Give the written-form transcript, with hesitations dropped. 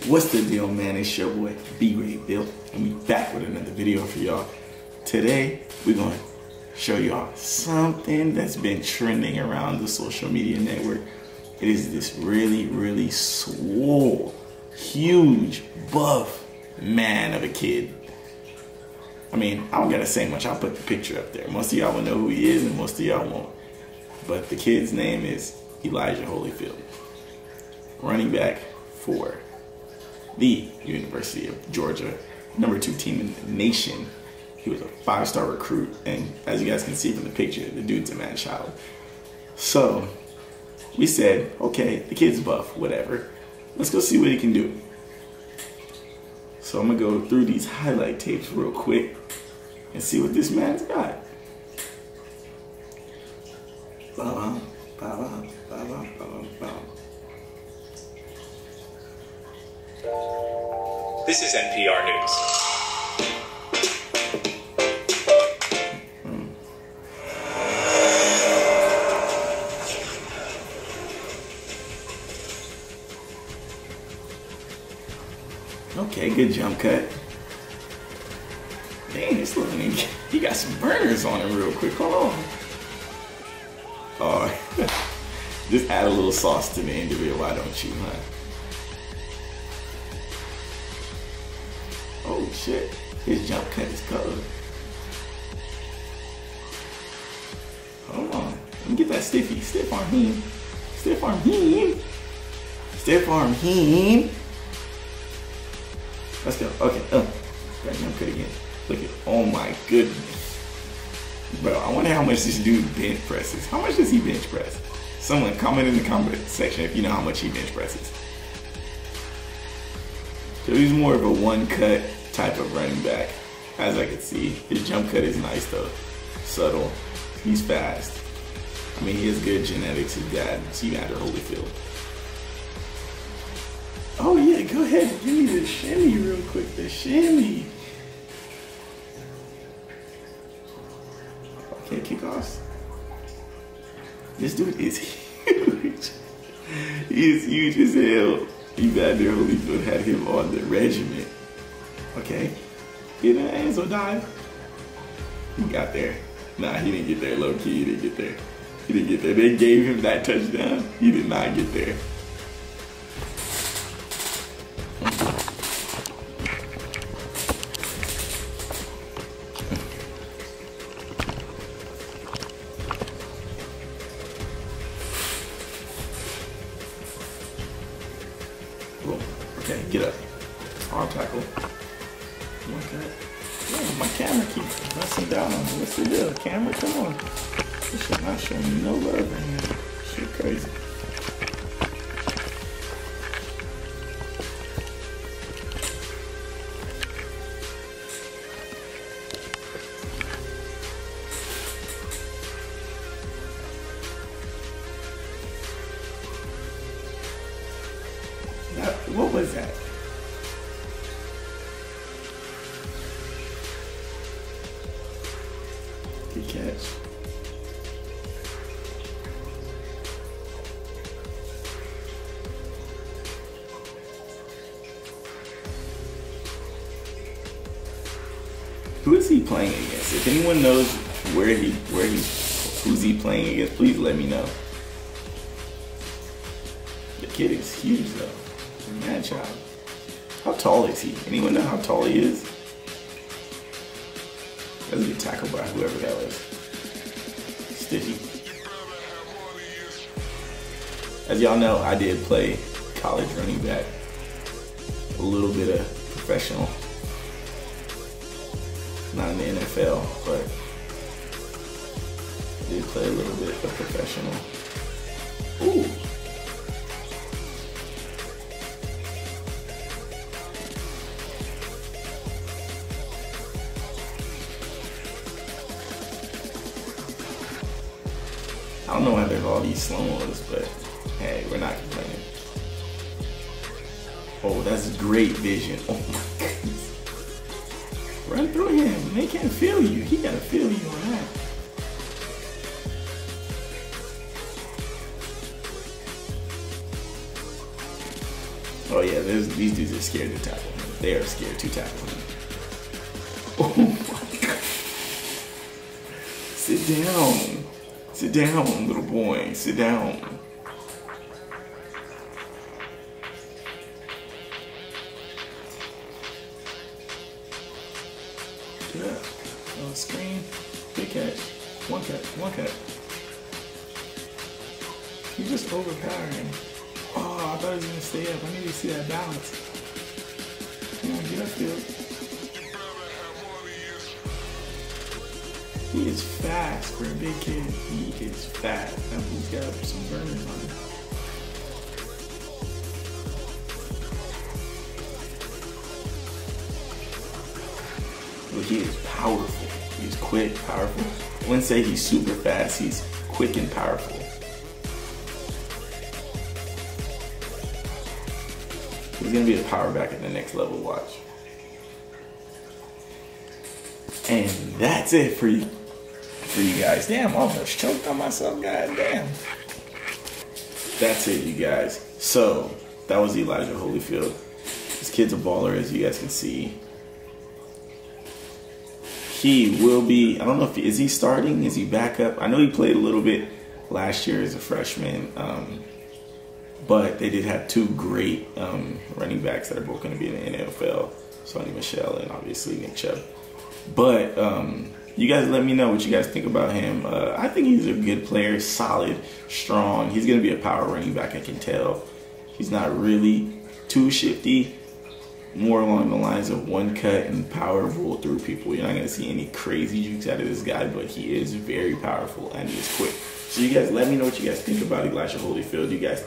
What's the deal, man? It's your boy, Beale, and we back with another video for y'all. Today, we're going to show y'all something that's been trending around the social media network. It is this really swole, huge, buff man of a kid. I mean, I don't gotta say much. I'll put the picture up there. Most of y'all will know who he is, and most of y'all won't. But the kid's name is Elijah Holyfield, running back for the University of Georgia, #2 team in the nation. He was a 5-star recruit, and as you guys can see from the picture, the dude's a man child. So we said, okay, the kid's buff, whatever. Let's go see what he can do. So I'm gonna go through these highlight tapes real quick and see what this man's got. This is NPR News. Okay, good jump cut. Dang, this little nigga, he got some burners on him real quick. Hold on. Oh, just add a little sauce to the end of it, why don't you, huh? Oh shit, his jump cut is covered. Hold on, let me get that stiffy. Stiff arm him. Stiff arm him. Stiff arm him. Let's go. Okay. Got jump cut again. Look at. Oh my goodness, bro. I wonder how much this dude bench presses. How much does he bench press? Someone comment in the comment section if you know how much he bench presses. So he's more of a one-cut type of running back, as I can see. His jump cut is nice though, subtle. He's fast. I mean, he has good genetics. His dad, Evander Holyfield. Oh yeah, go ahead, give me the shimmy real quick, the shimmy. Okay, kickoffs. This dude is huge. He is huge as hell. Evander Holyfield had him on the regiment. Okay, get in the end zone dive. He got there. Nah, he didn't get there, low key, he didn't get there. He didn't get there. They gave him that touchdown. He did not get there. Okay, get up. Arm tackle. One cut. Yeah, my camera keeps messing down on me. What's the deal? Camera, come on. This shit not showing me no love right now. Shit crazy. What was that? Good catch. Who is he playing against? If anyone knows who's he playing against, please let me know. The kid is huge though. Man child. How tall is he? Anyone know how tall he is? That's a good tackle by whoever that was. Stiffy. As y'all know, I did play college running back. A little bit of professional. Not in the NFL, but I did play a little bit of professional. Ooh. I don't know why there's all these slow-mos, but hey, we're not complaining. Oh, that's great vision. Oh my goodness. Run through him. They can't feel you. He gotta feel you on that. Oh yeah, these dudes are scared to tackle him. They are scared to tackle him. Oh my God. Sit down. Sit down, little boy. Sit down. Yeah. Oh, screen. Big catch. One catch. One catch. You just overpowering. Oh, I thought he was gonna stay up. I need to see that balance. Come on, get upfield. He is fast for a big kid. He is fast. That dude's got some burners on him. But he is powerful. He's quick, powerful. I wouldn't say he's super fast. He's quick and powerful. He's gonna be a power back at the next level. Watch. And that's it for you guys. Damn, I almost choked on myself. God damn. That's it, you guys. So that was Elijah Holyfield. This kid's a baller, as you guys can see. He will be. I don't know if is he starting. Is he backup? I know he played a little bit last year as a freshman. But they did have two great running backs that are both going to be in the NFL. Sonny Michel and obviously Nick Chubb. But you guys let me know what you guys think about him. I think he's a good player, solid, strong. He's going to be a power running back, I can tell. He's not really too shifty. More along the lines of one cut and power roll through people. You're not going to see any crazy jukes out of this guy, but he is very powerful and he is quick. So you guys let me know what you guys think about Elijah Holyfield. You guys think